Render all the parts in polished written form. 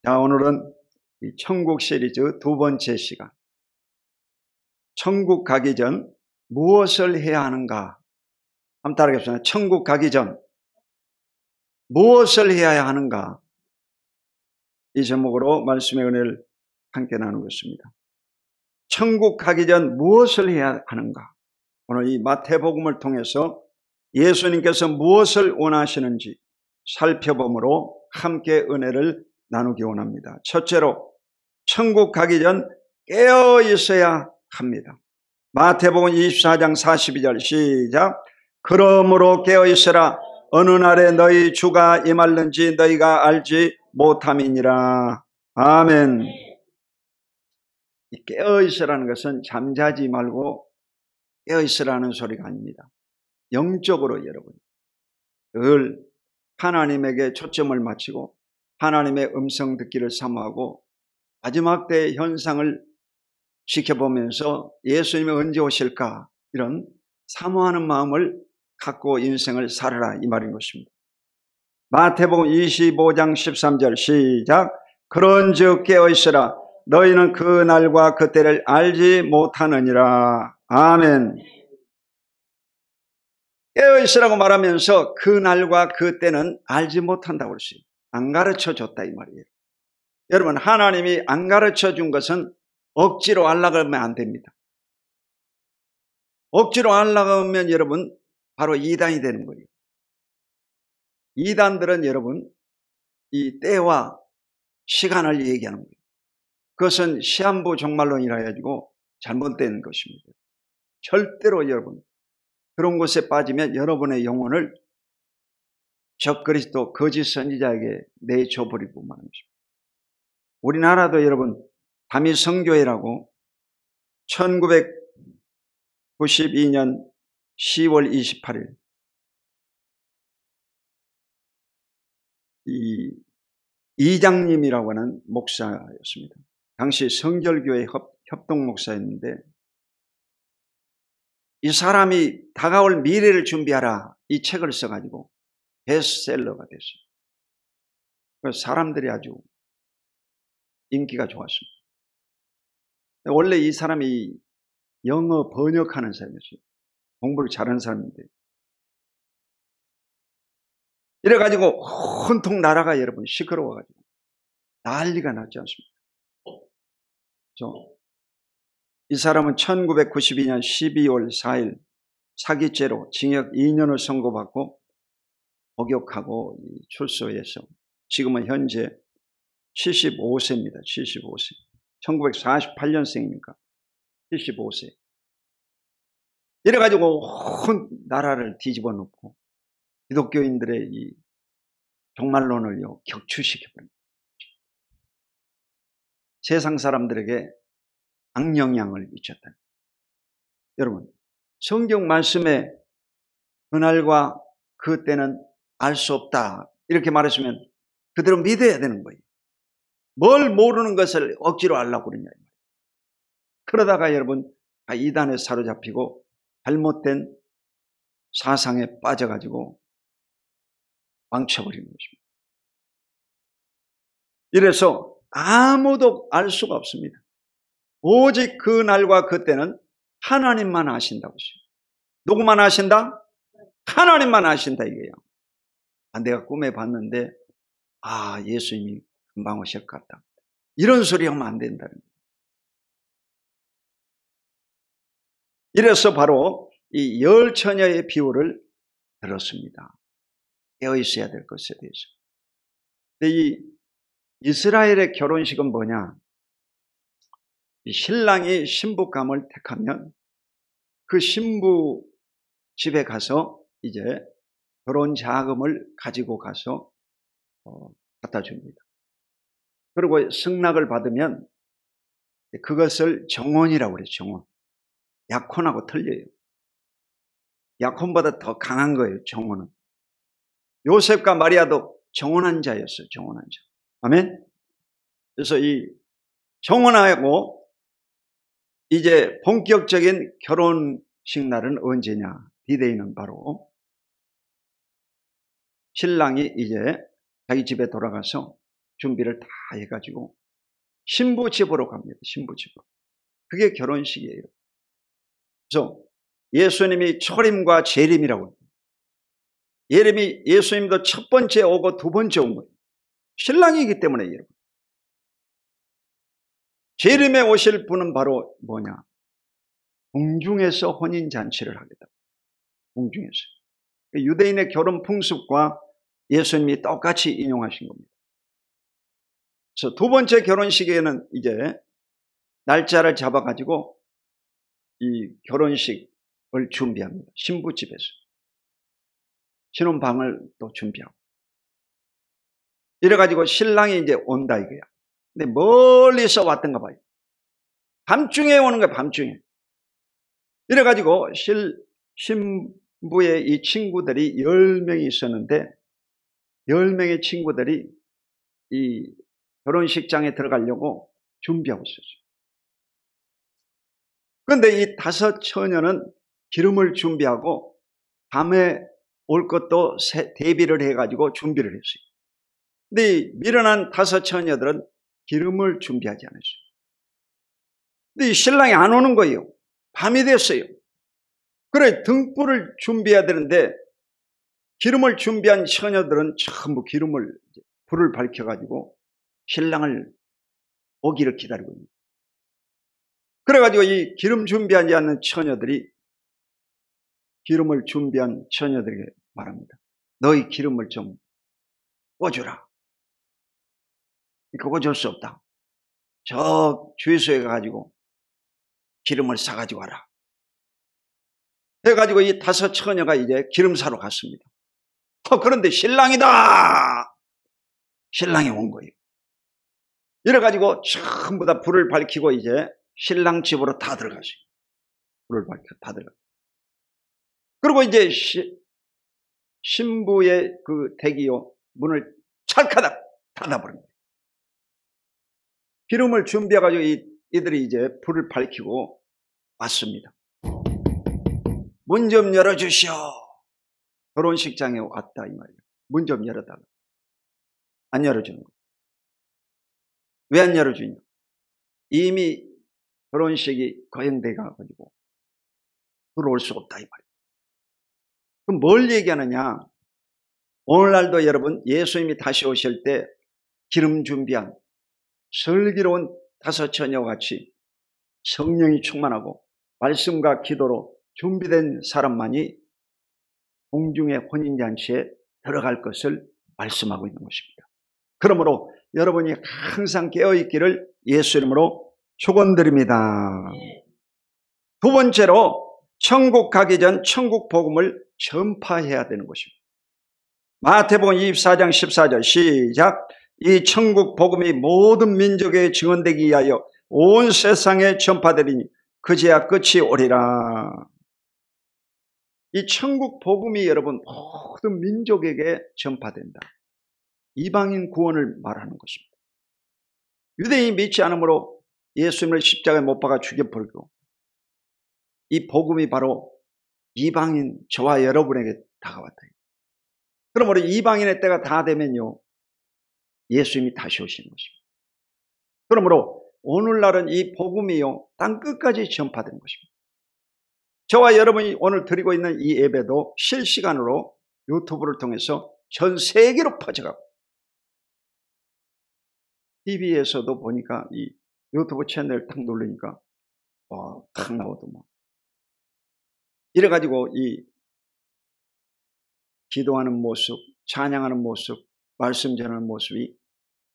자, 오늘은 이 천국 시리즈 두 번째 시간. 천국 가기 전 무엇을 해야 하는가? 한번 따라하겠습니다. 천국 가기 전 무엇을 해야 하는가? 이 제목으로 말씀의 은혜를 함께 나누겠습니다. 천국 가기 전 무엇을 해야 하는가? 오늘 이 마태복음을 통해서 예수님께서 무엇을 원하시는지 살펴보므로 함께 은혜를 나누기 원합니다. 첫째로 천국 가기 전 깨어 있어야 합니다. 마태복음 24장 42절 시작. 그러므로 깨어 있으라. 어느 날에 너희 주가 임할는지 너희가 알지 못함이니라. 아멘. 이 깨어 있으라는 것은 잠자지 말고 깨어 있으라는 소리가 아닙니다. 영적으로 여러분 늘 하나님에게 초점을 맞추고 하나님의 음성 듣기를 사모하고 마지막 때의 현상을 지켜보면서 예수님이 언제 오실까 이런 사모하는 마음을 갖고 인생을 살아라 이 말인 것입니다. 마태복음 25장 13절 시작. 그런즉 깨어있으라. 너희는 그 날과 그 때를 알지 못하느니라. 아멘. 깨어있으라고 말하면서 그 날과 그 때는 알지 못한다고 그랬어요. 안 가르쳐 줬다 이 말이에요. 여러분, 하나님이 안 가르쳐 준 것은 억지로 하려고 하면 안 됩니다. 억지로 하려고 하면 여러분 바로 이단이 되는 거예요. 이단들은 여러분 이 때와 시간을 얘기하는 거예요. 그것은 시한부 종말론이라 해가지고 잘못된 것입니다. 절대로 여러분 그런 곳에 빠지면 여러분의 영혼을 적그리스도 거짓 선지자에게 내줘버리고 마는 것입니다. 우리나라도 여러분 다미 성교회라고 1992년 10월 28일 이 이장님이라고 하는 목사였습니다. 당시 성결교회 협동 목사였는데 이 사람이 다가올 미래를 준비하라 이 책을 써가지고 베스트셀러가 됐습니다. 그래서 사람들이 아주 인기가 좋았습니다. 원래 이 사람이 영어 번역하는 사람이었어요. 공부를 잘하는 사람인데 이래가지고 온통 나라가 여러분 시끄러워가지고 난리가 났지 않습니까? 이 사람은 1992년 12월 4일 사기죄로 징역 2년을 선고받고 복역하고 출소해서 지금은 현재 75세입니다. 75세. 1948년생이니까 75세. 이래가지고 온 나라를 뒤집어 놓고 기독교인들의 이 종말론을요 격추시켜버립니다. 세상 사람들에게 악영향을 미쳤다. 여러분, 성경 말씀에 그날과 그때는 알 수 없다 이렇게 말했으면 그대로 믿어야 되는 거예요. 뭘 모르는 것을 억지로 알라고 그러냐. 그러다가 여러분 이단에 사로잡히고 잘못된 사상에 빠져가지고 망쳐버리는 것입니다. 이래서 아무도 알 수가 없습니다. 오직 그 날과 그때는 하나님만 아신다고 했어요. 누구만 아신다? 하나님만 아신다 이게요. 내가 꿈에 봤는데 예수님이 금방 오실 것 같다. 이런 소리 하면 안 된다는 거예요. 이래서 바로 이 열 처녀의 비유를 들었습니다. 깨어 있어야 될 것에 대해서. 근데 이 이스라엘의 결혼식은 뭐냐? 신랑이 신부감을 택하면 그 신부 집에 가서 이제 결혼 자금을 가지고 가서 갖다 줍니다. 그리고 승낙을 받으면 그것을 정혼이라고 그래요. 정혼. 약혼하고 틀려요. 약혼보다 더 강한 거예요. 정혼은. 요셉과 마리아도 정혼한 자였어요. 정혼한 자. 아멘. 그래서 이 정혼하고 이제 본격적인 결혼식 날은 언제냐? 디데이는 바로 신랑이 이제 자기 집에 돌아가서 준비를 다 해가지고 신부 집으로 갑니다. 신부 집으로. 그게 결혼식이에요. 그래서 예수님이 초림과 재림이라고 합니다. 예수님도 첫 번째 오고 두 번째 온 거예요. 신랑이기 때문에 여러분. 재림에 오실 분은 바로 뭐냐? 궁중에서 혼인잔치를 하겠다. 궁중에서. 유대인의 결혼 풍습과 예수님이 똑같이 인용하신 겁니다. 그래서 두 번째 결혼식에는 이제 날짜를 잡아가지고 이 결혼식을 준비합니다. 신부집에서. 신혼방을 또 준비하고. 이래가지고 신랑이 이제 온다 이거야. 근데 멀리서 왔던가 봐요. 밤중에 오는 거야, 밤중에. 이래가지고 신부의 이 친구들이 10명이 있었는데 10명의 친구들이 이 결혼식장에 들어가려고 준비하고 있었어요. 그런데 이 5 처녀는 기름을 준비하고 밤에 올 것도 대비를 해가지고 준비를 했어요. 근데 이 미련한 5 처녀들은 기름을 준비하지 않았어요. 근데 이 신랑이 안 오는 거예요. 밤이 됐어요. 그래 등불을 준비해야 되는데 기름을 준비한 처녀들은 전부 불을 밝혀가지고 신랑을 오기를 기다리고 있는 거예요. 그래가지고 이 기름 준비하지 않는 처녀들이 기름을 준비한 처녀들에게 말합니다. 너희 기름을 좀 꺼주라. 그거 줄 수 없다. 저 주유소에 가가지고 기름을 사가지고 와라. 해가지고 이 5 처녀가 이제 기름 사러 갔습니다. 그런데 신랑이다! 신랑이 온 거예요. 이래가지고 전부 다 불을 밝히고 이제 신랑 집으로 다 들어가세요. 불을 밝혀 다 들어가. 그리고 이제 신부의 그 대기요 문을 찰카닥 닫아버린 거예요. 기름을 준비해가지고 이들이 이제 불을 밝히고 왔습니다. 문 좀 열어주시오. 결혼식장에 왔다 이 말이에요. 문 좀 열어달라. 안 열어주는 거예요. 왜 안 열어주냐? 이미 결혼식이 거행돼 가지고 들어올 수 없다 이 말이에요. 그럼 뭘 얘기하느냐? 오늘날도 여러분 예수님이 다시 오실 때 기름 준비한 슬기로운 5 처녀와 같이 성령이 충만하고 말씀과 기도로 준비된 사람만이 공중의 혼인잔치에 들어갈 것을 말씀하고 있는 것입니다. 그러므로 여러분이 항상 깨어있기를 예수 이름으로 축원드립니다. 두 번째로 천국 가기 전 천국 복음을 전파해야 되는 것입니다. 마태복음 24장 14절 시작. 이 천국 복음이 모든 민족에 증언되기 위하여 온 세상에 전파되리니 그제야 끝이 오리라. 이 천국 복음이 여러분 모든 민족에게 전파된다. 이방인 구원을 말하는 것입니다. 유대인이 믿지 않으므로 예수님을 십자가에 못 박아 죽여버리고 이 복음이 바로 이방인 저와 여러분에게 다가왔다. 그러므로 이방인의 때가 다 되면요 예수님이 다시 오시는 것입니다. 그러므로 오늘날은 이 복음이요 땅 끝까지 전파되는 것입니다. 저와 여러분이 오늘 드리고 있는 이 예배도 실시간으로 유튜브를 통해서 전 세계로 퍼져가고 TV에서도 보니까 이 유튜브 채널 탁 누르니까 탁 나오더만. 이래가지고 이 기도하는 모습, 찬양하는 모습, 말씀 전하는 모습이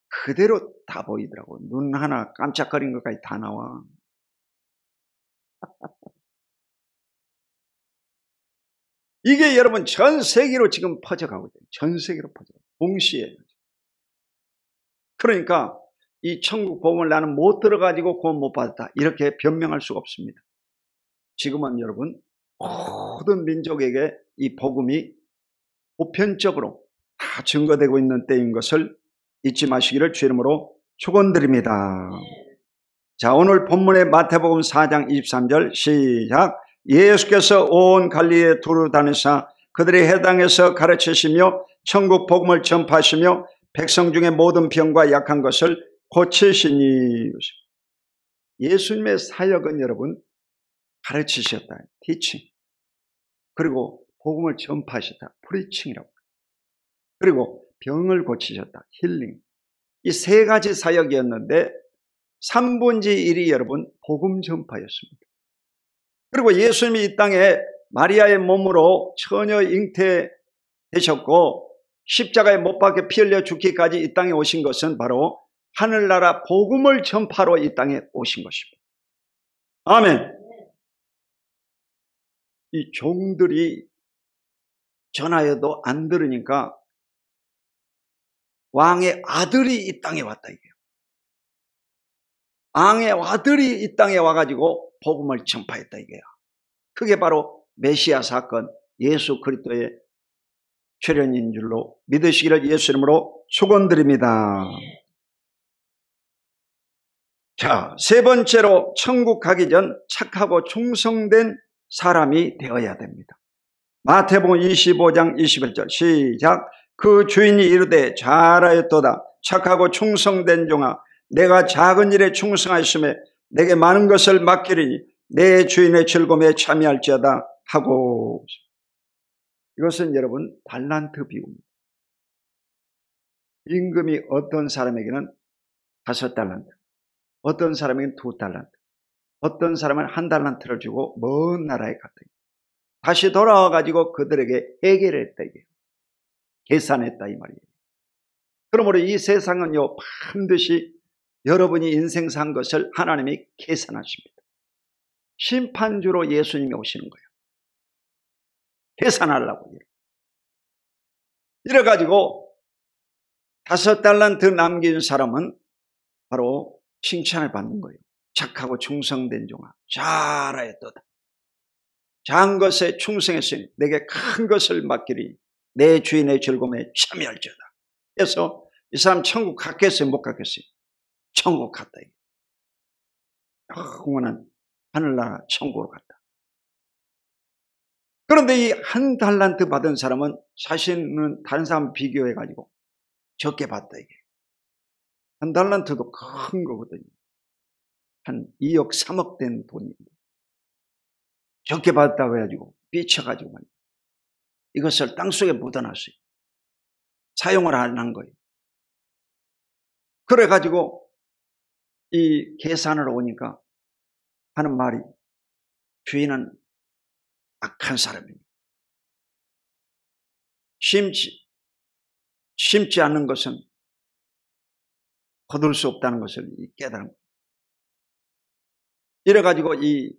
그대로 다 보이더라고요. 눈 하나 깜짝거린 것까지 다 나와. 이게 여러분 전 세계로 지금 퍼져가고 있어요. 전 세계로 퍼져가고 동시에. 그러니까 이 천국 복음을 나는 못 들어가지고 구원 못 받았다 이렇게 변명할 수가 없습니다. 지금은 여러분 모든 민족에게 이 복음이 보편적으로 다 증거되고 있는 때인 것을 잊지 마시기를 주 이름으로 축원드립니다. 자, 오늘 본문의 마태복음 4장 23절 시작. 예수께서 온 갈릴리에 두루 다니사 그들의 회당에서 가르치시며 천국 복음을 전파하시며 백성 중에 모든 병과 약한 것을 고치시니. 예수님의 사역은 여러분 가르치셨다, 티칭. 그리고 복음을 전파하셨다, 프리칭이라고. 그리고 병을 고치셨다, 힐링. 이 세 가지 사역이었는데 3분의 1이 여러분 복음 전파였습니다. 그리고 예수님이 이 땅에 마리아의 몸으로 처녀 잉태되셨고 십자가에 못 박혀 피 흘려 죽기까지 이 땅에 오신 것은 바로 하늘나라 복음을 전파로 이 땅에 오신 것입니다. 아멘. 이 종들이 전하여도 안 들으니까 왕의 아들이 이 땅에 왔다 이게요. 왕의 아들이 이 땅에 와가지고 복음을 전파했다 이게요. 그게 바로 메시아 사건, 예수 그리스도의 출현인 줄로 믿으시기를 예수 이름으로 축원드립니다. 자, 세 번째로 천국 가기 전 착하고 충성된 사람이 되어야 됩니다. 마태복음 25장 21절 시작. 그 주인이 이르되 잘하였도다 착하고 충성된 종아, 내가 작은 일에 충성하였으며 내게 많은 것을 맡기리니 내 주인의 즐거움에 참여할지어다 하고. 이것은 여러분 달란트 비유입니다. 임금이 어떤 사람에게는 5달란트, 어떤 사람에게는 2달란트, 어떤 사람은 1달란트를 주고 먼 나라에 갔다. 다시 돌아와가지고 그들에게 해결했다 이게 계산했다 이 말이에요. 그러므로 이 세상은요 반드시 여러분이 인생 산 것을 하나님이 계산하십니다. 심판주로 예수님이 오시는 거예요. 계산하려고. 이래가지고 5달란트 남긴 사람은 바로 칭찬을 받는 거예요. 착하고 충성된 종아, 잘하였도다. 작은 것에 충성했으니 내게 큰 것을 맡기리 내 주인의 즐거움에 참여할지어다. 그래서 이 사람 천국 갔겠어요, 못 갔겠어요? 천국 갔다. 영원한 하늘나라 천국으로 갔다. 그런데 이 1달란트 받은 사람은 자신은 다른 사람 비교해가지고 적게 받다 이게. 1달란트도 큰 거거든요. 한 2억 3억 된 돈인데 적게 받았다고 해가지고 삐쳐가지고 이것을 땅속에 묻어놨어요. 사용을 안 한 거예요. 그래가지고 이 계산을 오니까 하는 말이 주인은 악한 사람입니다. 심지 않는 것은 거둘 수 없다는 것을 깨달은 거예요. 이래가지고 이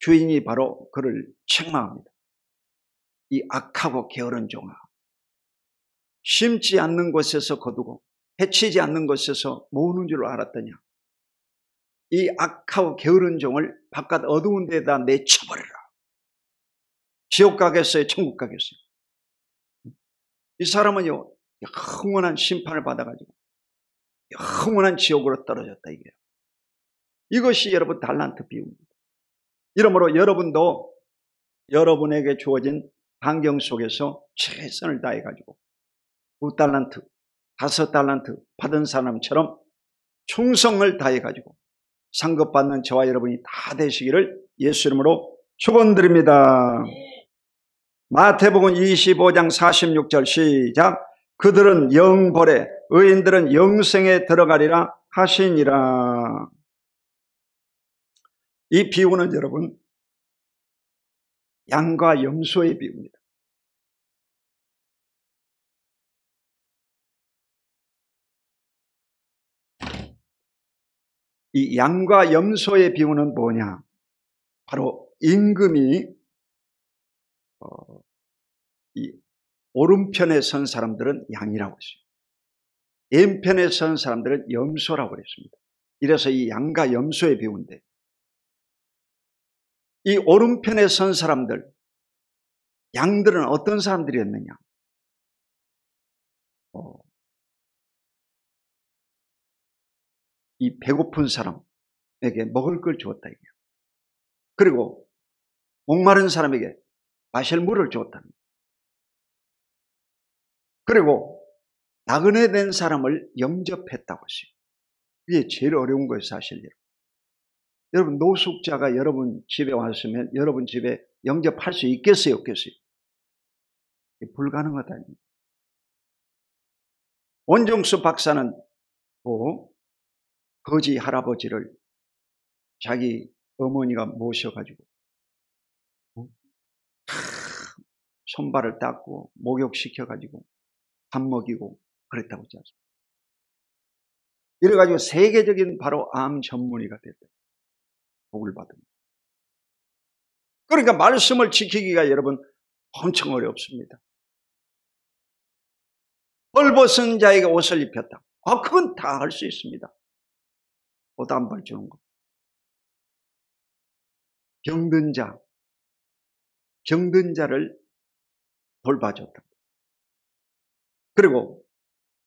주인이 바로 그를 책망합니다. 이 악하고 게으른 종아, 심지 않는 곳에서 거두고 해치지 않는 곳에서 모으는 줄 알았더냐. 이 악하고 게으른 종을 바깥 어두운 데다 내쳐버려라. 지옥 가겠어요, 천국 가겠어요? 이 사람은요 영원한 심판을 받아가지고 영원한 지옥으로 떨어졌다 이게요. 이것이 여러분 달란트 비유입니다. 이러므로 여러분도 여러분에게 주어진 환경 속에서 최선을 다해가지고 2달란트, 5달란트 받은 사람처럼 충성을 다해가지고 상급받는 저와 여러분이 다 되시기를 예수 이름으로 축원드립니다. 마태복음 25장 46절 시작. 그들은 영벌에 의인들은 영생에 들어가리라 하시니라. 이 비유는 여러분 양과 염소의 비유입니다. 이 양과 염소의 비유는 뭐냐? 바로 임금이 이 오른편에 선 사람들은 양이라고 했어요. 왼편에 선 사람들은 염소라고 그랬습니다. 이래서 이 양과 염소의 비유인데 이 오른편에 선 사람들, 양들은 어떤 사람들이었느냐? 이 배고픈 사람에게 먹을 걸 주었다 이게요. 그리고 목마른 사람에게 마실 물을 주었다. 그리고 나그네 된 사람을 영접했다고 했어요. 그게 제일 어려운 거예요, 사실. 여러분, 노숙자가 여러분 집에 왔으면 여러분 집에 영접할 수 있겠어요, 없겠어요? 불가능하다. 원종수 박사는 거지 할아버지를 자기 어머니가 모셔가지고 손발을 닦고 목욕시켜가지고 밥 먹이고 그랬다고 하지 않습니까? 이래가지고 세계적인 바로 암 전문의가 됐다. 복을 받은. 그러니까 말씀을 지키기가 여러분 엄청 어렵습니다. 헐벗은 자에게 옷을 입혔다. 그건 다 할 수 있습니다. 옷 한 벌 주는 거. 병든 자를 돌봐줬다. 그리고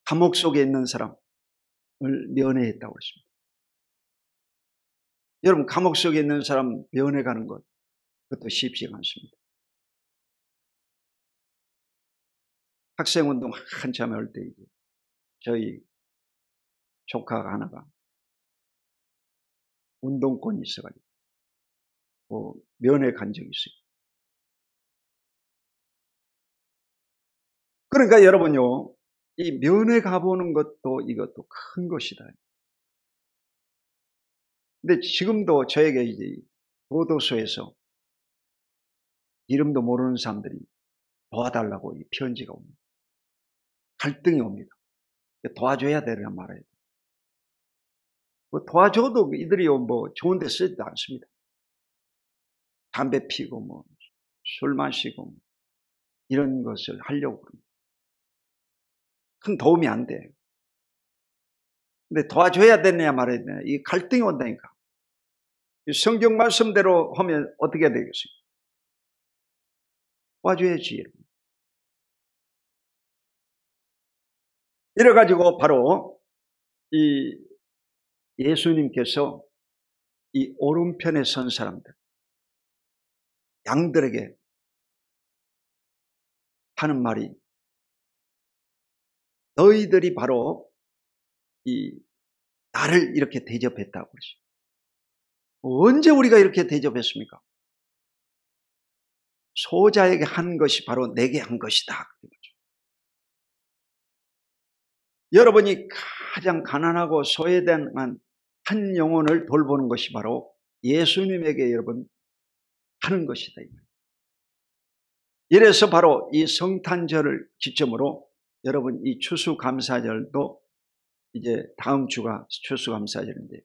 감옥 속에 있는 사람을 면회했다고 했습니다. 여러분, 감옥 속에 있는 사람 면회 가는 것, 그것도 쉽지가 않습니다. 학생운동 한참 할 때 저희 조카가 하나가 운동권이 있어가지고 면회 간 적이 있어요. 그러니까 여러분요, 이 면회 가보는 것도 이것도 큰 것이다. 근데 지금도 저에게 이제 교도소에서 이름도 모르는 사람들이 도와달라고 이 편지가 옵니다. 갈등이 옵니다. 도와줘야 되나 말아야 돼. 도와줘도 이들이 좋은 데 쓰지도 않습니다. 담배 피고 술 마시고 이런 것을 하려고 그럽니다. 큰 도움이 안 돼. 근데 도와줘야 되느냐 말아야 되느냐, 이 갈등이 온다니까. 성경 말씀대로 하면 어떻게 되겠어요? 도와줘야지. 이래가지고 바로 이 예수님께서 이 오른편에 선 사람들, 양들에게 하는 말이, 너희들이 바로 나를 이렇게 대접했다고 그러죠. 언제 우리가 이렇게 대접했습니까? 소자에게 한 것이 바로 내게 한 것이다. 여러분이 가장 가난하고 소외된 한 영혼을 돌보는 것이 바로 예수님에게 여러분 하는 것이다. 이래서 바로 이 성탄절을 기점으로 여러분 이 추수감사절도 이제 다음 주가 추수감사절인데,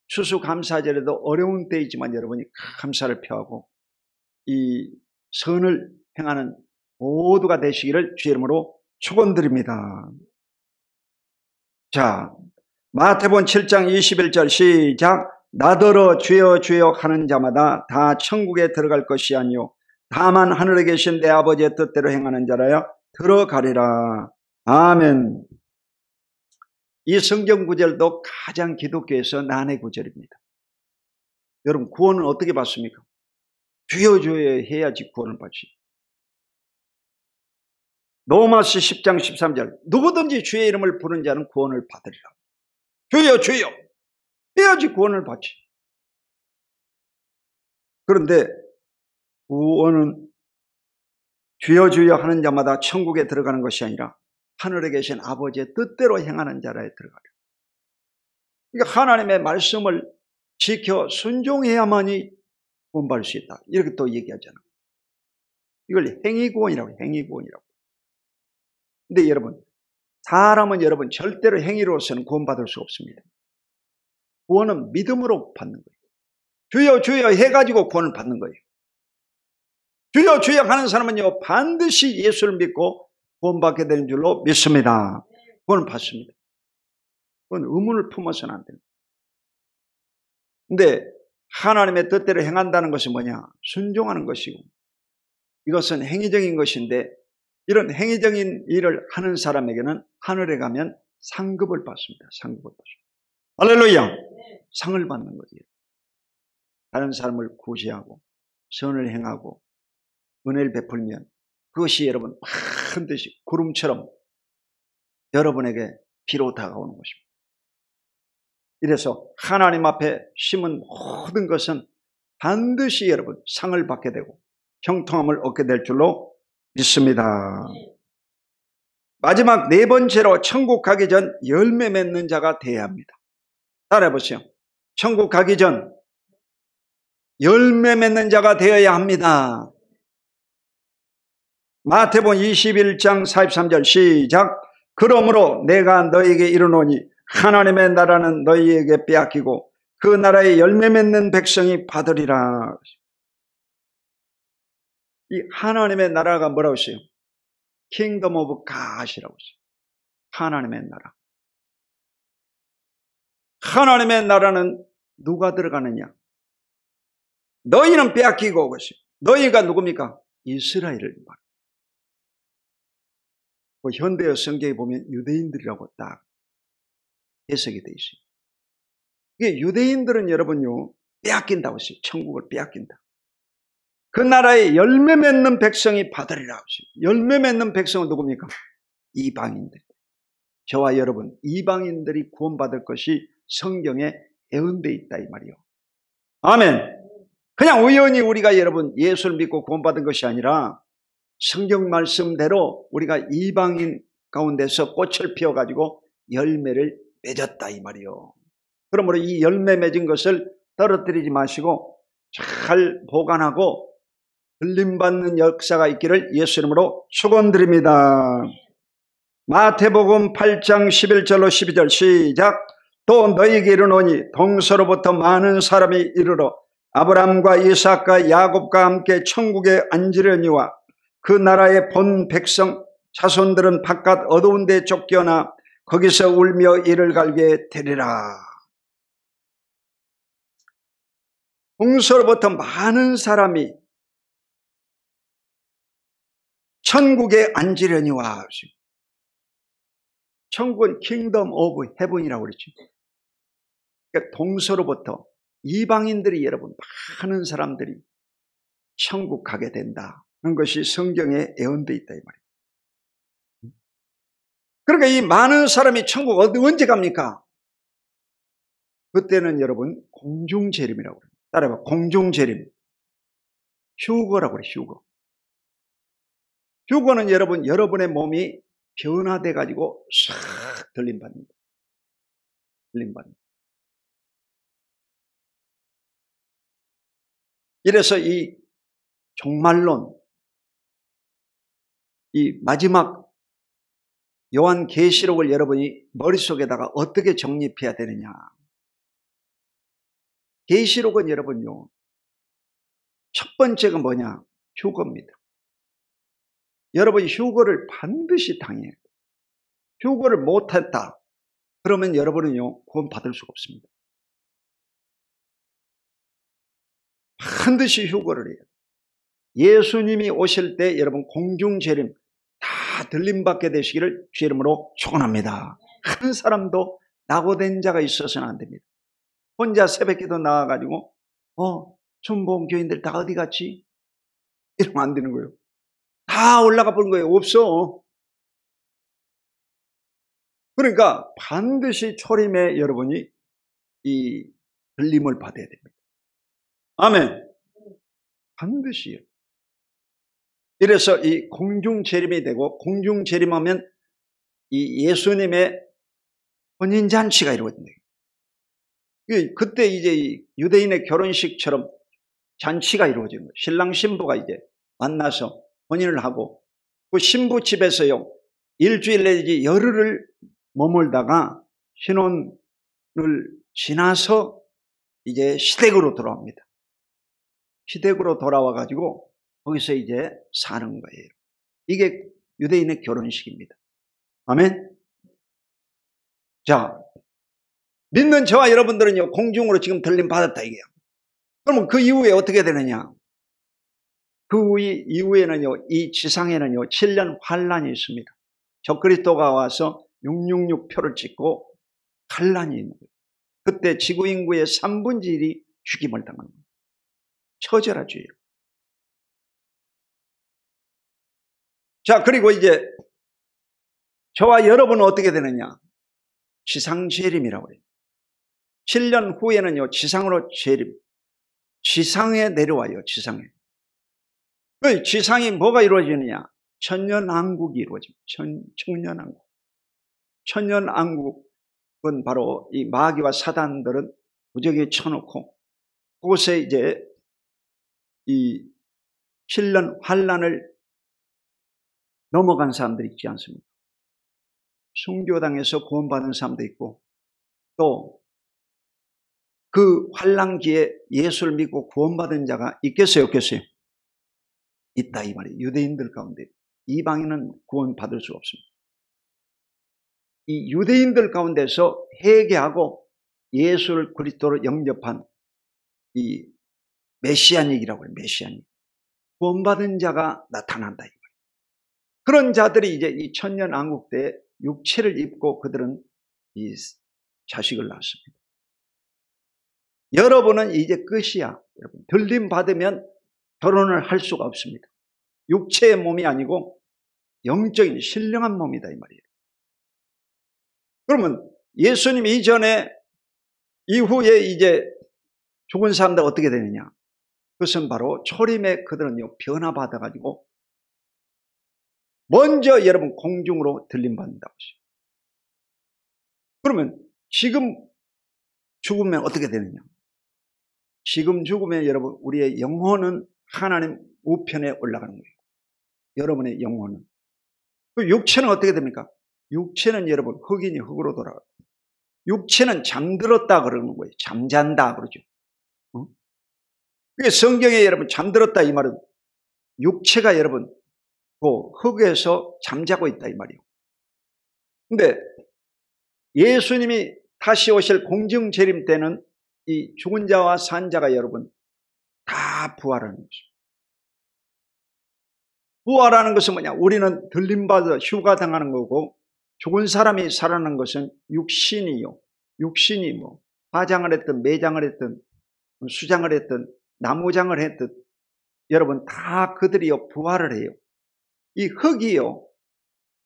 추수감사절에도 어려운 때이지만 여러분이 감사를 표하고 이 선을 행하는 모두가 되시기를 주의 이름으로 축원드립니다. 자, 마태복음 7장 21절 시작. 나더러 주여 주여 하는 자마다 다 천국에 들어갈 것이 아니요 다만 하늘에 계신 내 아버지의 뜻대로 행하는 자라야 들어가리라. 아멘. 이 성경 구절도 가장 기독교에서 난해 구절입니다. 여러분, 구원은 어떻게 받습니까? 주여 주여 해야지 구원을 받지. 로마서 10장 13절 누구든지 주의 이름을 부르는 자는 구원을 받으리라. 주여 주여 해야지 구원을 받지. 그런데 구원은 주여 주여 하는 자마다 천국에 들어가는 것이 아니라 하늘에 계신 아버지의 뜻대로 행하는 자라에 들어가리라. 그러니까 하나님의 말씀을 지켜 순종해야만이 구원받을 수 있다. 이렇게 또 얘기하잖아. 이걸 행위구원이라고, 행위구원이라고. 근데 여러분, 사람은 여러분 절대로 행위로서는 구원받을 수 없습니다. 구원은 믿음으로 받는 거예요. 주여 주여 해가지고 구원을 받는 거예요. 주여 주여 하는 사람은요 반드시 예수를 믿고 구원받게 되는 줄로 믿습니다. 구원을 받습니다. 그건 의문을 품어서는 안 됩니다. 근데 하나님의 뜻대로 행한다는 것이 뭐냐? 순종하는 것이고, 이것은 행위적인 것인데, 이런 행위적인 일을 하는 사람에게는 하늘에 가면 상급을 받습니다. 상급을 받습니다. 할렐루야! 상을 받는 거예요. 다른 사람을 구제하고 선을 행하고 은혜를 베풀면 그것이 여러분 반드시 구름처럼 여러분에게 비로 다가오는 것입니다. 이래서 하나님 앞에 심은 모든 것은 반드시 여러분 상을 받게 되고 형통함을 얻게 될 줄로 믿습니다. 마지막 네 번째로 천국 가기 전 열매 맺는 자가 되어야 합니다. 따라해 보세요. 천국 가기 전 열매 맺는 자가 되어야 합니다. 마태복음 21장 43절 시작. 그러므로 내가 너희에게 이르노니 하나님의 나라는 너희에게 빼앗기고 그 나라의 열매 맺는 백성이 받으리라. 이 하나님의 나라가 뭐라고 했어요? Kingdom of God이라고 했어요. 하나님의 나라. 하나님의 나라는 누가 들어가느냐? 너희는 빼앗기고 그것이. 너희가 누굽니까? 이스라엘을 말합니다. 현대어 성경에 보면 유대인들이라고 딱 해석이 되어 있어요. 이게 유대인들은 여러분요 빼앗긴다고 했어요. 천국을 빼앗긴다. 그 나라의 열매 맺는 백성이 받으리라 했어요. 열매 맺는 백성은 누굽니까? 이방인들. 저와 여러분 이방인들이 구원받을 것이 성경에 예언되어 있다 이 말이요. 아멘. 그냥 우연히 우리가 여러분 예수를 믿고 구원받은 것이 아니라 성경 말씀대로 우리가 이방인 가운데서 꽃을 피워가지고 열매를 맺었다 이 말이요. 그러므로 이 열매 맺은 것을 떨어뜨리지 마시고 잘 보관하고 들림받는 역사가 있기를 예수 이름으로 축원드립니다. 마태복음 8장 11절로 12절 시작. 또 너희에게 이르노니 동서로부터 많은 사람이 이르러 아브라함과 이삭과 야곱과 함께 천국에 앉으려니와 그 나라의 본 백성 자손들은 바깥 어두운 데 쫓겨나 거기서 울며 이를 갈게 되리라. 동서로부터 많은 사람이 천국에 앉으려니와. 천국은 킹덤 오브 헤븐이라고 그랬죠. 그러니까 동서로부터 이방인들이 여러분 많은 사람들이 천국 가게 된다는 것이 성경에 예언되어 있다 이 말이에요. 그러니까 이 많은 사람이 천국 언제 갑니까? 그때는 여러분 공중재림이라고 그래요. 따라해봐. 공중재림. 휴거라고 그래요. 휴거. 휴거는 여러분 여러분의 몸이 변화돼 가지고 싹 들림받는다. 들림받는다. 이래서 이 종말론, 이 마지막 요한계시록을 여러분이 머릿속에다가 어떻게 정립해야 되느냐. 계시록은 여러분요, 첫 번째가 뭐냐? 휴거입니다. 여러분이 휴거를 반드시 당해야 돼요. 휴거를 못했다. 그러면 여러분은요, 구원 받을 수가 없습니다. 반드시 휴거를 해요. 예수님이 오실 때 여러분 공중재림 다 들림받게 되시기를 주 이름으로 축원합니다. 한 사람도 낙오된 자가 있어서는 안 됩니다. 혼자 새벽기도 나와가지고 전봉 교인들 다 어디 갔지? 이러면 안 되는 거예요. 다 올라가 버린 거예요. 없어. 그러니까 반드시 초림에 여러분이 이 들림을 받아야 됩니다. 아멘. 반드시요. 이래서 이 공중재림이 되고, 공중재림하면 이 예수님의 혼인잔치가 이루어진다. 그때 이제 이 유대인의 결혼식처럼 잔치가 이루어지는 거예요. 신랑 신부가 이제 만나서 혼인을 하고, 그 신부 집에서요 일주일 내지 열흘을 머물다가 신혼을 지나서 이제 시댁으로 돌아옵니다. 시댁으로 돌아와 가지고 거기서 이제 사는 거예요. 이게 유대인의 결혼식입니다. 아멘. 자, 믿는 저와 여러분들은요 공중으로 지금 들림 받았다 이게요. 그러면 그 이후에 어떻게 되느냐? 그 이후에는요 이 지상에는요 7년 환란이 있습니다. 적그리스도가 와서 666표를 찍고 환란이 있는 거예요. 그때 지구 인구의 3분의 1이 죽임을 당하는 거예요. 처절하죠. 자, 그리고 이제 저와 여러분은 어떻게 되느냐? 지상재림이라고 해요. 7년 후에는요, 지상으로 재림. 지상에 내려와요, 지상에. 그 지상이 뭐가 이루어지느냐? 천년왕국이 이루어집니다. 청년왕국. 천년왕국은 바로 이 마귀와 사단들은 무적에 쳐놓고 그곳에 이제 이 7년 환란을 넘어간 사람들이 있지 않습니까? 순교당에서 구원받은 사람도 있고 또 그 환란기에 예수를 믿고 구원받은 자가 있겠어요, 없겠어요? 있다 이 말이에요. 유대인들 가운데. 이방인은 구원받을 수가 없습니다. 이 유대인들 가운데서 회개하고 예수를 그리스도로 영접한 이 메시아닉이라고 해요. 메시아닉. 구원받은 자가 나타난다 이 말이에요. 그런 자들이 이제 이 천년왕국 때 육체를 입고 그들은 이 자식을 낳습니다. 여러분은 이제 끝이야. 여러분 들림 받으면 결혼을 할 수가 없습니다. 육체의 몸이 아니고 영적인 신령한 몸이다 이 말이에요. 그러면 예수님 이전에 이후에 이제 죽은 사람들 어떻게 되느냐? 그것은 바로 초림에 그들은요 변화받아 가지고 먼저 여러분 공중으로 들림 받는다고 하죠. 그러면 지금 죽으면 어떻게 되느냐? 지금 죽으면 여러분 우리의 영혼은 하나님 우편에 올라가는 거예요. 여러분의 영혼은. 그 육체는 어떻게 됩니까? 육체는 여러분 흑인이 흑으로 돌아가요. 육체는 잠들었다 그러는 거예요. 잠잔다 그러죠. 그게 성경에 여러분 잠들었다 이 말은 육체가 여러분 그 흙에서 잠자고 있다 이 말이에요. 근데 예수님이 다시 오실 공중 재림 때는 이 죽은 자와 산 자가 여러분 다 부활하는 것입니다. 부활하는 것은 뭐냐? 우리는 들림받아 휴가 당하는 거고 죽은 사람이 살아나는 것은 육신이요. 육신이 뭐 화장을 했든 매장을 했든 수장을 했든 나무장을 했든 여러분 다 그들이요 부활을 해요. 이 흙이요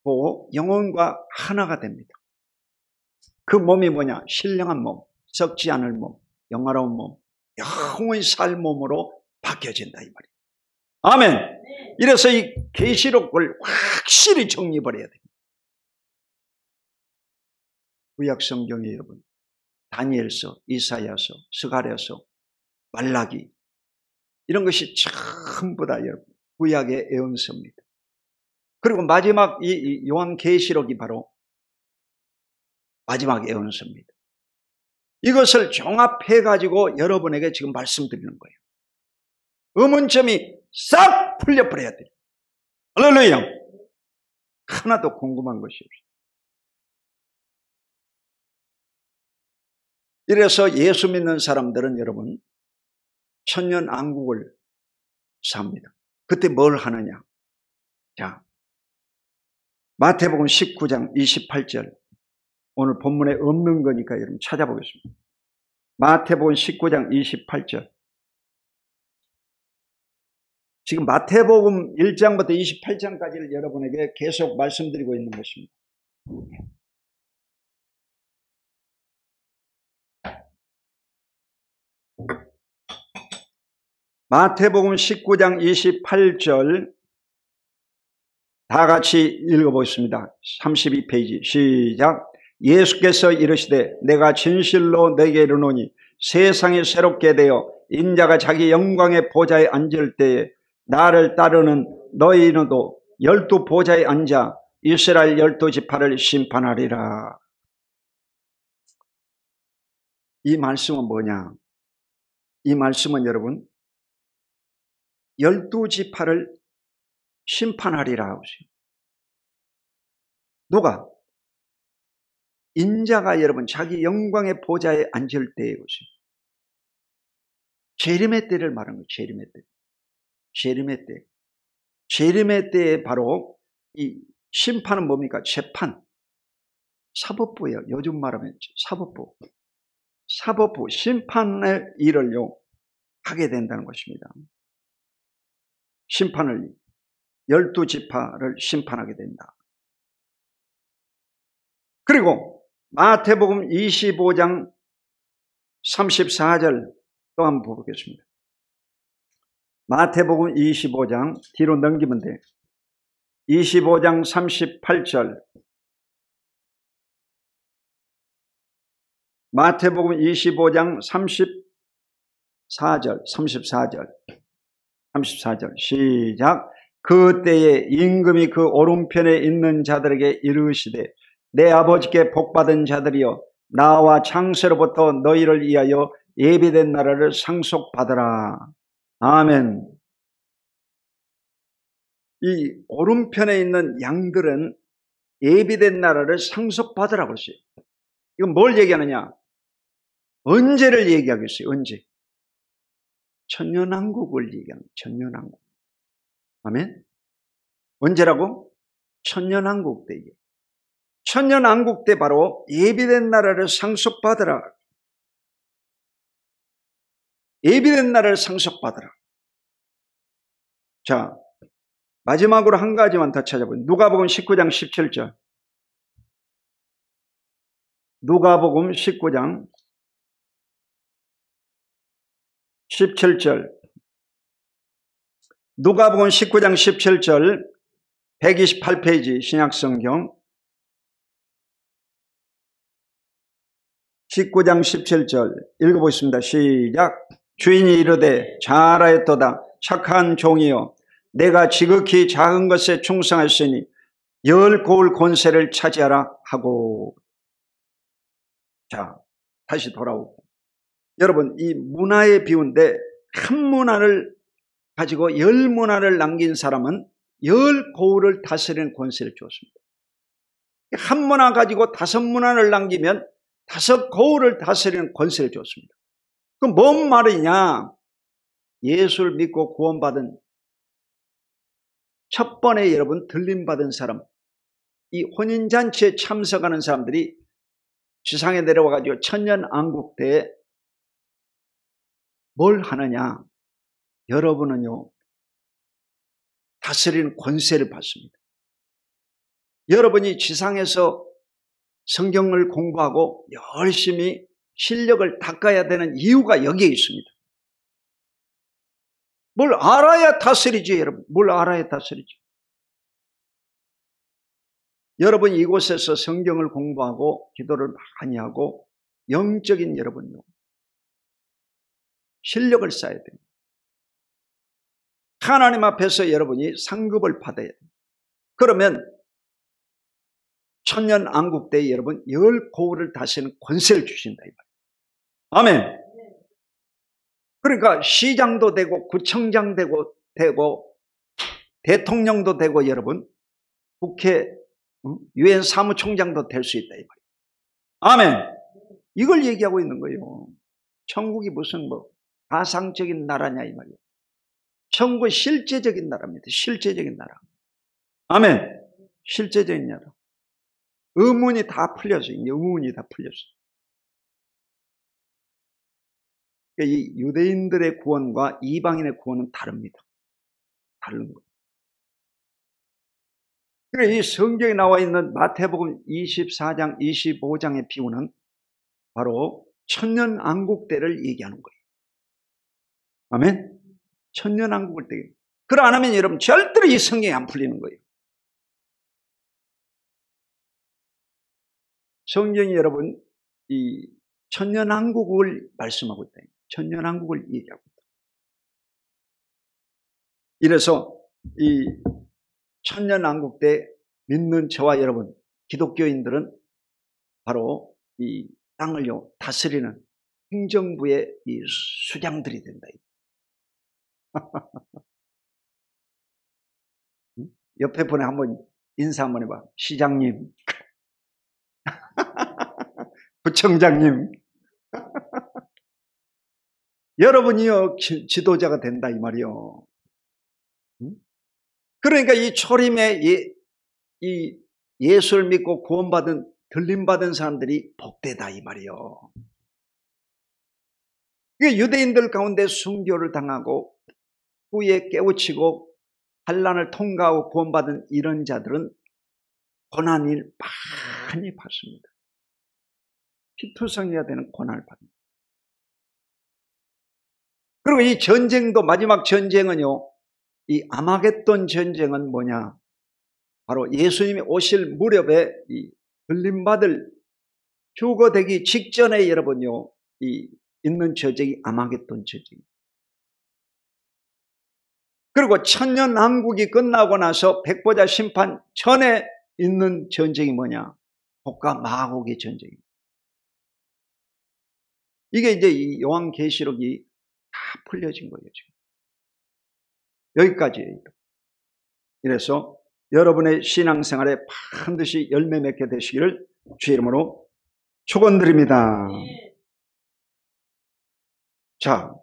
그 영혼과 하나가 됩니다. 그 몸이 뭐냐? 신령한 몸, 썩지 않을 몸, 영화로운 몸, 영원히 살 몸으로 바뀌어진다 이 말이에요. 아멘. 이래서 이 계시록을 확실히 정리버려야 됩니다. 구약 성경에 여러분 다니엘서, 이사야서, 스가랴서, 말라기 이런 것이 전부 다 여러분 구약의 예언서입니다. 그리고 마지막 이 요한계시록이 바로 마지막 예언서입니다. 이것을 종합해가지고 여러분에게 지금 말씀드리는 거예요. 의문점이 싹 풀려버려야 돼요. 할렐루야. 하나도 궁금한 것이 없어요. 이래서 예수 믿는 사람들은 여러분 천년왕국을 삽니다. 그때 뭘 하느냐? 자, 마태복음 19장 28절 오늘 본문에 없는 거니까 여러분 찾아보겠습니다. 마태복음 19장 28절 지금 마태복음 1장부터 28장까지를 여러분에게 계속 말씀드리고 있는 것입니다. 마태복음 19장 28절 다 같이 읽어보겠습니다. 32페이지 시작. 예수께서 이르시되 내가 진실로 너에게 이르노니 세상이 새롭게 되어 인자가 자기 영광의 보좌에 앉을 때에 나를 따르는 너희는도 12 보좌에 앉아 이스라엘 12지파를 심판하리라. 이 말씀은 뭐냐? 이 말씀은 여러분 12지파를 심판하리라 하고요. 누가? 인자가 여러분 자기 영광의 보좌에 앉을 때에 것이요. 재림의 때를 말하는 거예요. 재림의 때. 재림의 때. 재림의 때에 바로 이 심판은 뭡니까? 재판. 사법부예요. 요즘 말하면 사법부. 사법부 심판의 일을요 하게 된다는 것입니다. 심판을 12지파를 심판하게 된다. 그리고 마태복음 25장 34절 또 한번 보겠습니다. 마태복음 25장 뒤로 넘기면 돼요. 25장 38절. 마태복음 25장 34절 시작. 그때에 임금이 그 오른편에 있는 자들에게 이르시되 내 아버지께 복받은 자들이여 나와 창세로부터 너희를 위하여 예비된 나라를 상속받으라. 아멘. 이 오른편에 있는 양들은 예비된 나라를 상속받으라고 했어요. 이건 뭘 얘기하느냐? 언제를 얘기하겠어요? 언제? 천년왕국을 얘기합니다. 천년왕국. 아멘. 언제라고? 천년왕국 때. 천년왕국 때 바로 예비된 나라를 상속받으라. 예비된 나라를 상속받으라. 자, 마지막으로 한 가지만 더 찾아보면 누가복음 19장 17절. 누가복음 19장 17절. 누가복음 19장 17절 128페이지 신약성경 19장 17절 읽어보겠습니다. 시작. 주인이 이르되 잘하였도다 착한 종이여 내가 지극히 작은 것에 충성하였으니 10고을 권세를 차지하라 하고. 자, 다시 돌아오고. 여러분, 이 문화의 비유인데 한 문화를 가지고 10문화를 남긴 사람은 10고을을 다스리는 권세를 주었습니다. 한 문화 가지고 5문화를 남기면 5고을을 다스리는 권세를 주었습니다. 그럼 뭔 말이냐? 예수를 믿고 구원받은 첫 번에 여러분 들림받은 사람, 이 혼인잔치에 참석하는 사람들이 지상에 내려와가지고 천년왕국 때에 뭘 하느냐? 여러분은요 다스리는 권세를 받습니다. 여러분이 지상에서 성경을 공부하고 열심히 실력을 닦아야 되는 이유가 여기에 있습니다. 뭘 알아야 다스리지, 여러분. 뭘 알아야 다스리지. 여러분 이곳에서 성경을 공부하고 기도를 많이 하고 영적인 여러분요 실력을 쌓아야 됩니다. 하나님 앞에서 여러분이 상급을 받아야 됩니다. 그러면 천년왕국 때 여러분 10고을을 다스리는 권세를 주신다 이 말이에요. 아멘. 그러니까 시장도 되고 구청장 되고 대통령도 되고 여러분 국회 유엔 사무총장도 될 수 있다 이 말이에요. 아멘. 이걸 얘기하고 있는 거예요. 천국이 무슨 뭐 가상적인 나라냐 이 말이에요. 천국은 실제적인 나라입니다. 실제적인 나라. 아멘. 실제적인 나라. 의문이 다 풀렸어요. 의문이 다 풀렸어요. 이 유대인들의 구원과 이방인의 구원은 다릅니다. 다른 거예요. 그래서 이 성경에 나와 있는 마태복음 24장, 25장의 비유는 바로 천년왕국 때를 얘기하는 거예요. 아멘. 천년왕국을 때. 그러 안 하면 여러분 절대로 이 성경이 안 풀리는 거예요. 성경이 여러분 이 천년왕국을 말씀하고 있다. 천년왕국을 얘기하고 있다. 이래서 이 천년왕국 때 믿는 저와 여러분 기독교인들은 바로 이 땅을요 다스리는 행정부의 이 수장들이 된다. 옆에 분에 한번 인사 한번 해봐. 시장님, 부청장님. 여러분이요 지도자가 된다 이 말이요. 그러니까 이 초림에 이 예수를 믿고 구원받은 들림받은 사람들이 복되다 이 말이요. 유대인들 가운데 순교를 당하고 후에 깨우치고 환난을 통과하고 구원받은 이런 자들은 고난을 많이 받습니다. 피투성이가 되는 고난을 받습니다. 그리고 이 전쟁도, 마지막 전쟁은요, 이 아마겟돈 전쟁은 뭐냐? 바로 예수님이 오실 무렵에 이 걸림받을 휴거되기 직전에 여러분요, 이 있는 전쟁이 아마겟돈 전쟁입니다. 그리고 천년왕국이 끝나고 나서 백보자 심판 전에 있는 전쟁이 뭐냐? 복과 마곡의 전쟁입니다. 이게 이제 이 요한계시록이 다 풀려진 거예요, 지금. 여기까지예요. 이래서 여러분의 신앙생활에 반드시 열매 맺게 되시기를 주의 이름으로 축원드립니다. 자,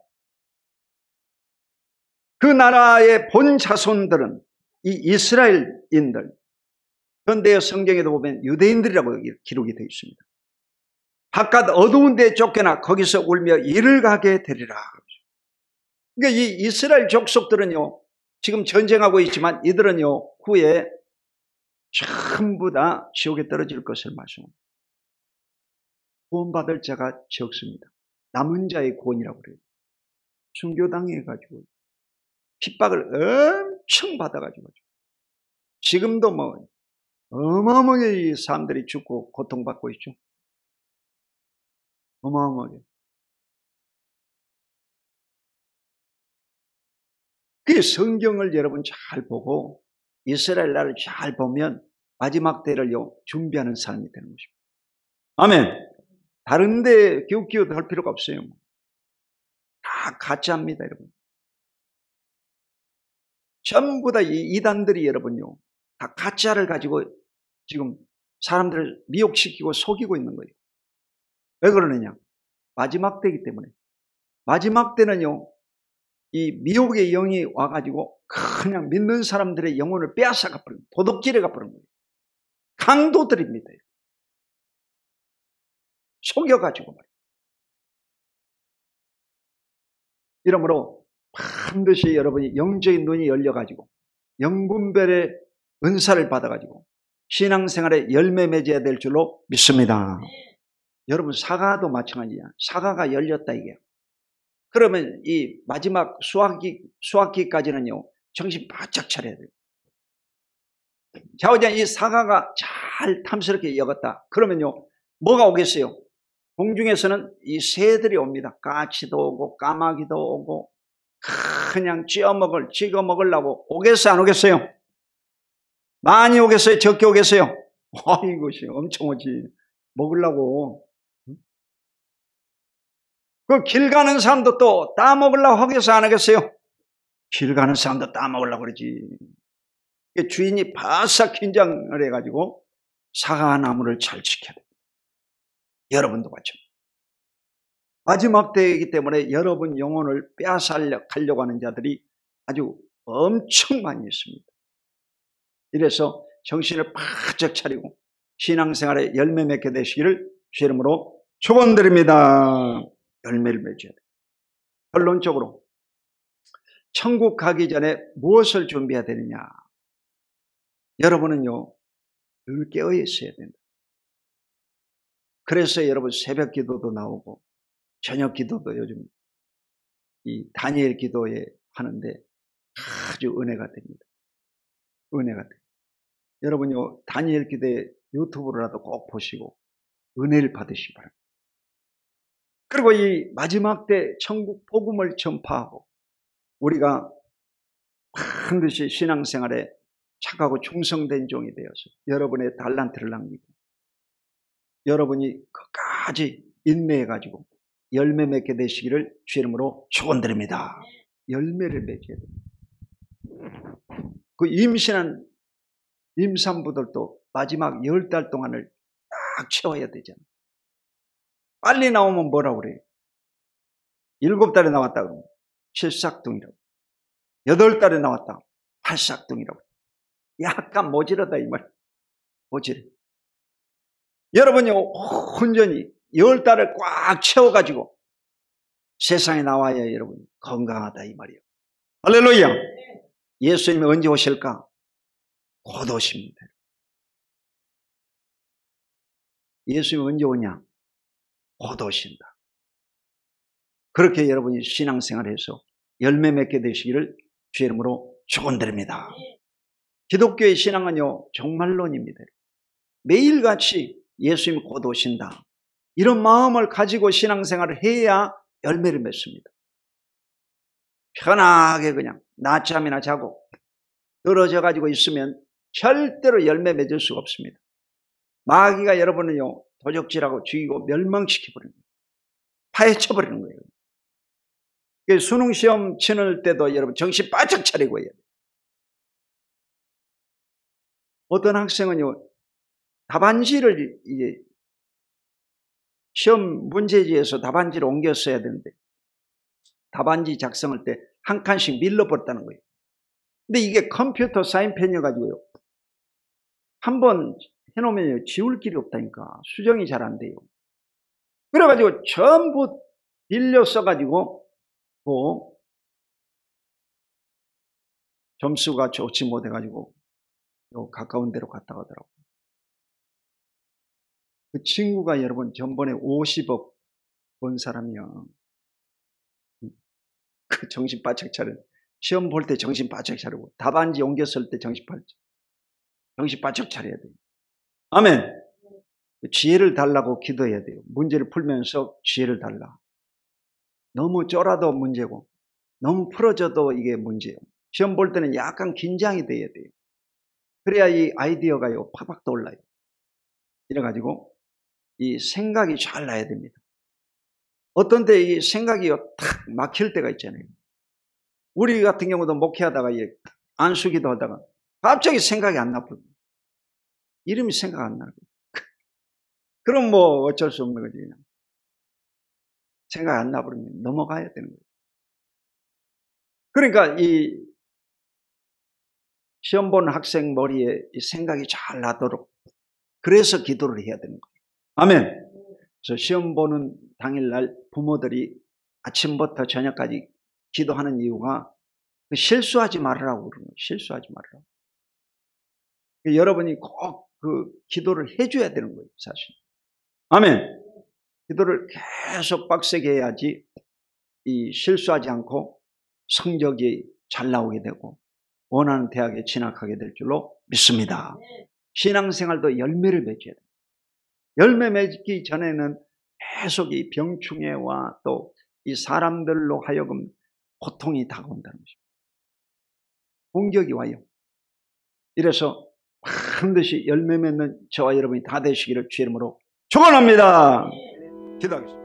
그 나라의 본 자손들은 이 이스라엘인들, 현대 성경에도 보면 유대인들이라고 기록이 되어 있습니다. 바깥 어두운 데 쫓겨나 거기서 울며 이를 가게 되리라. 그러니까 이 이스라엘 족속들은요, 지금 전쟁하고 있지만 이들은요, 후에 전부 다 지옥에 떨어질 것을 말씀합니다. 구원받을 자가 적습니다. 남은 자의 구원이라고 그래요. 순교당해가지고 핍박을 엄청 받아가지고 지금도 뭐 어마어마하게 사람들이 죽고 고통받고 있죠. 어마어마하게. 그 성경을 여러분 잘 보고 이스라엘 나라를 잘 보면 마지막 때를요 준비하는 사람이 되는 것입니다. 아멘. 다른 데 기웃기웃 할 필요가 없어요. 다 가짜입니다, 여러분. 전부 다 이 이단들이 여러분요 다 가짜를 가지고 지금 사람들을 미혹시키고 속이고 있는 거예요. 왜 그러느냐? 마지막 때이기 때문에. 마지막 때는요 이 미혹의 영이 와가지고 그냥 믿는 사람들의 영혼을 빼앗아가 버린, 도둑질해가 버린 거예요. 강도들입니다. 속여가지고 말이에요. 이러므로 반드시 여러분이 영적인 눈이 열려가지고 영분별의 은사를 받아가지고 신앙생활에 열매 맺어야 될 줄로 믿습니다. 여러분 사과도 마찬가지야. 사과가 열렸다 이게요. 그러면 이 마지막 수확기까지는요 정신 바짝 차려야 돼요. 자, 이제 이 사과가 잘 탐스럽게 익었다. 그러면요 뭐가 오겠어요? 공중에서는 이 새들이 옵니다. 까치도 오고 까마귀도 오고 그냥 찍어 먹으려고 오겠어요? 안 오겠어요? 많이 오겠어요? 적게 오겠어요? 이것이 엄청 오지. 먹으려고. 그 길 가는 사람도 또 따먹으려고 하겠어요? 안 하겠어요? 길 가는 사람도 따먹으려고 그러지. 주인이 바싹 긴장을 해가지고 사과나무를 잘 지켜야 됩니다. 여러분도 마찬가지입니다. 마지막 때이기 때문에 여러분 영혼을 빼앗아가려고 하는 자들이 아주 엄청 많이 있습니다. 이래서 정신을 바짝 차리고 신앙생활에 열매 맺게 되시기를 주의 이름으로 축원드립니다. 열매를 맺어야 돼요. 결론적으로 천국 가기 전에 무엇을 준비해야 되느냐? 여러분은요 늘 깨어 있어야 된다. 그래서 여러분 새벽 기도도 나오고 저녁 기도도 요즘 이 다니엘 기도에 하는데 아주 은혜가 됩니다. 은혜가 돼요. 여러분요 다니엘 기도에 유튜브로라도 꼭 보시고 은혜를 받으시기 바랍니다. 그리고 이 마지막 때 천국 복음을 전파하고 우리가 반드시 신앙생활에 착하고 충성된 종이 되어서 여러분의 달란트를 남기고 여러분이 끝까지 인내해가지고 열매 맺게 되시기를 주의 이름으로 축원드립니다. 열매를 맺어야 됩니다. 그 임신한 임산부들도 마지막 10달 동안을 딱 채워야 되잖아요. 빨리 나오면 뭐라고 그래요? 7달에 나왔다 그러면 7싹둥이라고, 8달에 나왔다 8싹둥이라고. 약간 모질하다 이 말. 모질해. 여러분이 온전히 10달을 꽉 채워가지고 세상에 나와야 여러분 건강하다 이 말이에요. 할렐루야. 예수님이 언제 오실까? 곧 오십니다. 예수님이 언제 오냐? 곧 오신다. 그렇게 여러분이 신앙생활에서 열매 맺게 되시기를 주의 이름으로 축원드립니다. 기독교의 신앙은요, 종말론입니다. 매일같이 예수님 곧 오신다, 이런 마음을 가지고 신앙생활을 해야 열매를 맺습니다. 편하게 그냥 낮잠이나 자고 떨어져 가지고 있으면 절대로 열매 맺을 수가 없습니다. 마귀가 여러분을요, 도적질하고 죽이고 멸망시켜버리는 거예요. 파헤쳐버리는 거예요. 수능 시험 치는 때도 여러분 정신 바짝 차리고 해야 돼요. 어떤 학생은요, 답안지를 이제 시험 문제지에서 답안지를 옮겨 써야 되는데 답안지 작성할 때 한 칸씩 밀러버렸다는 거예요. 근데 이게 컴퓨터 사인펜이어가지고요, 한번 해놓으면 지울 길이 없다니까. 수정이 잘 안 돼요. 그래가지고 전부 빌려 써가지고 또 점수가 좋지 못해가지고 가까운 데로 갔다 가더라고요. 그 친구가 여러분 전번에 50억 번 사람이요. 그 정신 바짝 차려. 시험 볼 때 정신 바짝 차리고 답안지 옮겼을 때 정신 바짝 차려야 돼요. 아멘. 지혜를 달라고 기도해야 돼요. 문제를 풀면서 지혜를 달라. 너무 쫄아도 문제고 너무 풀어져도 이게 문제예요. 시험 볼 때는 약간 긴장이 돼야 돼요. 그래야 이 아이디어가요, 팍팍 떠올라요. 이래가지고 이 생각이 잘 나야 됩니다. 어떤 때 이 생각이 탁 막힐 때가 있잖아요. 우리 같은 경우도 목회하다가 안수기도 하다가 갑자기 생각이 안 나버려요. 이름이 생각 안 나요. 그럼 뭐 어쩔 수 없는 거지. 그냥. 생각 안 나버리면 넘어가야 되는 거예요. 그러니까 이 시험 보는 학생 머리에 이 생각이 잘 나도록 그래서 기도를 해야 되는 거예요. 아멘. 그래서 시험 보는 당일날 부모들이 아침부터 저녁까지 기도하는 이유가 실수하지 말으라고 그러는 거예요. 실수하지 말으라고. 여러분이 꼭 그 기도를 해줘야 되는 거예요, 사실. 아멘. 기도를 계속 빡세게 해야지 이 실수하지 않고 성적이 잘 나오게 되고 원하는 대학에 진학하게 될 줄로 믿습니다. 신앙생활도 열매를 맺어야 돼요. 열매 맺기 전에는 계속 이 병충해와 또 이 사람들로 하여금 고통이 다가온다는 것입니다. 공격이 와요. 이래서 반드시 열매 맺는 저와 여러분이 다 되시기를 주의 이름으로 축원합니다. 기도하겠습니다.